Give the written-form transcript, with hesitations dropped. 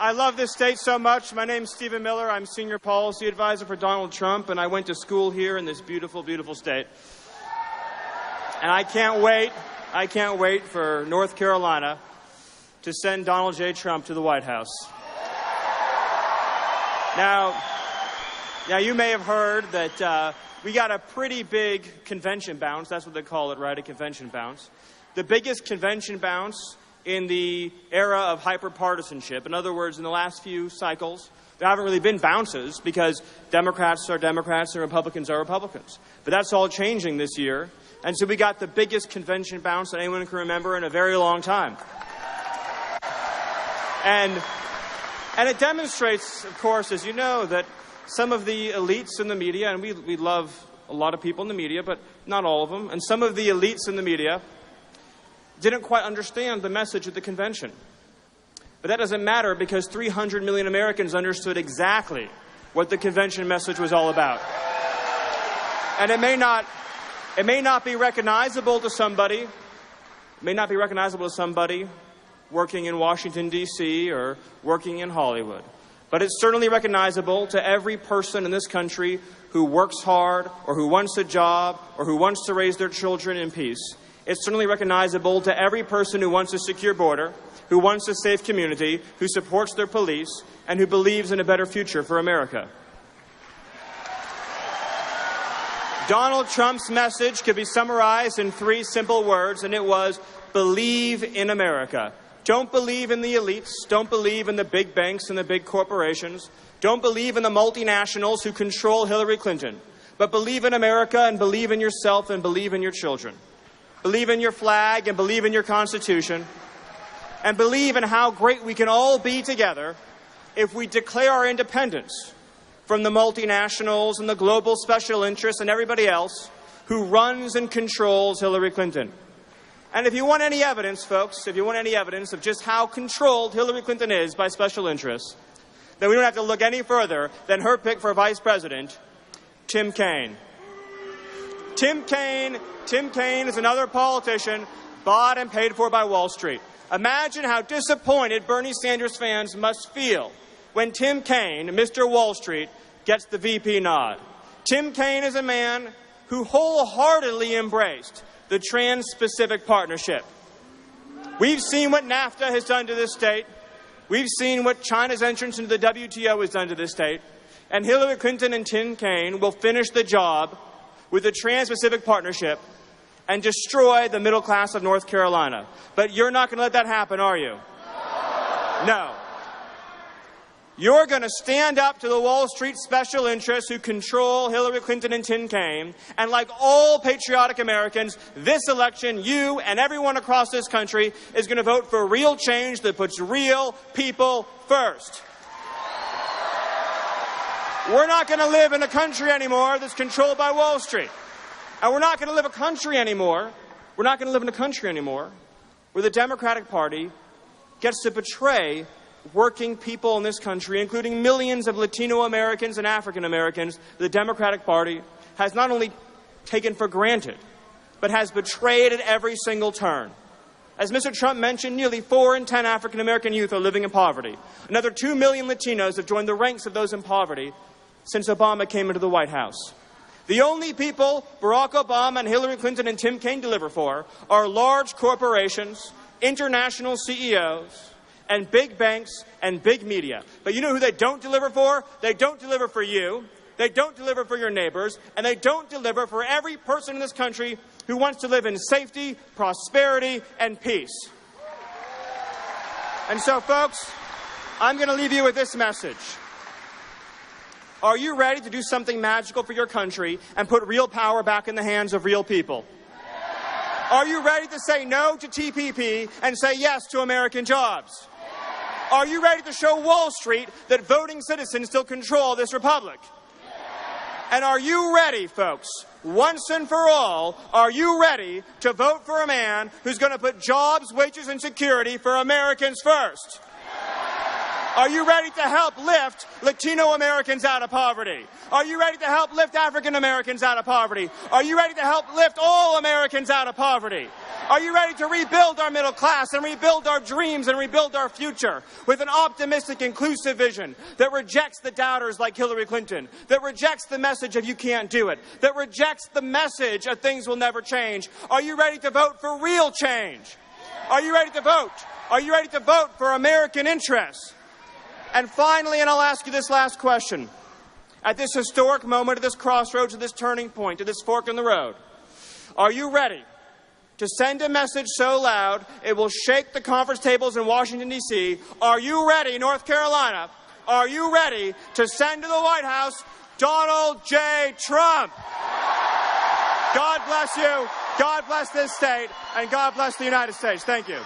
I love this state so much. My name's Stephen Miller. I'm Senior Policy Advisor for Donald Trump, and I went to school here in this beautiful, beautiful state. And I can't wait for North Carolina to send Donald J. Trump to the White House. Now, you may have heard that we got a pretty big convention bounce. That's what they call it, right? A convention bounce. The biggest convention bounce in the era of hyper-partisanship. In other words, in the last few cycles, there haven't really been bounces because Democrats are Democrats and Republicans are Republicans. But that's all changing this year. And so we got the biggest convention bounce that anyone can remember in a very long time. And it demonstrates, of course, as you know, that some of the elites in the media, and we love a lot of people in the media, but not all of them, and some of the elites in the media didn't quite understand the message of the convention. But that doesn't matter because 300 million Americans understood exactly what the convention message was all about. And it may not be recognizable to somebody, working in Washington, D.C. or working in Hollywood. But it's certainly recognizable to every person in this country who works hard or who wants a job or who wants to raise their children in peace. It's certainly recognizable to every person who wants a secure border, who wants a safe community, who supports their police, and who believes in a better future for America. Donald Trump's message could be summarized in 3 simple words, and it was, believe in America. Don't believe in the elites. Don't believe in the big banks and the big corporations. Don't believe in the multinationals who control Hillary Clinton. But believe in America and believe in yourself and believe in your children. Believe in your flag and believe in your Constitution. And believe in how great we can all be together if we declare our independence from the multinationals and the global special interests and everybody else who runs and controls Hillary Clinton. And if you want any evidence, folks, if you want any evidence of just how controlled Hillary Clinton is by special interests, then we don't have to look any further than her pick for vice president, Tim Kaine. Tim Kaine is another politician bought and paid for by Wall Street. Imagine how disappointed Bernie Sanders fans must feel when Tim Kaine, Mr. Wall Street, gets the VP nod. Tim Kaine is a man who wholeheartedly embraced the Trans-Pacific Partnership. We've seen what NAFTA has done to this state. We've seen what China's entrance into the WTO has done to this state. And Hillary Clinton and Tim Kaine will finish the job with the Trans-Pacific Partnership and destroy the middle class of North Carolina. But you're not going to let that happen, are you? No. You're going to stand up to the Wall Street special interests who control Hillary Clinton and Tim Kaine. And like all patriotic Americans, this election, you and everyone across this country is going to vote for real change that puts real people first. We're not going to live in a country anymore that's controlled by Wall Street. And we're not going to live in a country anymore where the Democratic Party gets to betray working people in this country, including millions of Latino Americans and African Americans. The Democratic Party has not only taken for granted, but has betrayed at every single turn. As Mr. Trump mentioned, nearly 4 in 10 African American youth are living in poverty. Another 2 million Latinos have joined the ranks of those in poverty since Obama came into the White House. The only people Barack Obama and Hillary Clinton and Tim Kaine deliver for are large corporations, international CEOs, and big banks and big media. But you know who they don't deliver for? They don't deliver for you. They don't deliver for your neighbors. And they don't deliver for every person in this country who wants to live in safety, prosperity, and peace. And so, folks, I'm going to leave you with this message. Are you ready to do something magical for your country and put real power back in the hands of real people? Are you ready to say no to TPP and say yes to American jobs? Are you ready to show Wall Street that voting citizens still control this republic? And are you ready, folks, once and for all, are you ready to vote for a man who's going to put jobs, wages, and security for Americans first? Are you ready to help lift Latino Americans out of poverty? Are you ready to help lift African Americans out of poverty? Are you ready to help lift all Americans out of poverty? Are you ready to rebuild our middle class and rebuild our dreams and rebuild our future with an optimistic, inclusive vision that rejects the doubters like Hillary Clinton, that rejects the message of you can't do it, that rejects the message of things will never change? Are you ready to vote for real change? Are you ready to vote? Are you ready to vote for American interests? And finally, and I'll ask you this last question, at this historic moment, at this crossroads, at this turning point, at this fork in the road, are you ready to send a message so loud it will shake the conference tables in Washington, D.C.? Are you ready, North Carolina? Are you ready to send to the White House Donald J. Trump? God bless you, God bless this state, and God bless the United States. Thank you.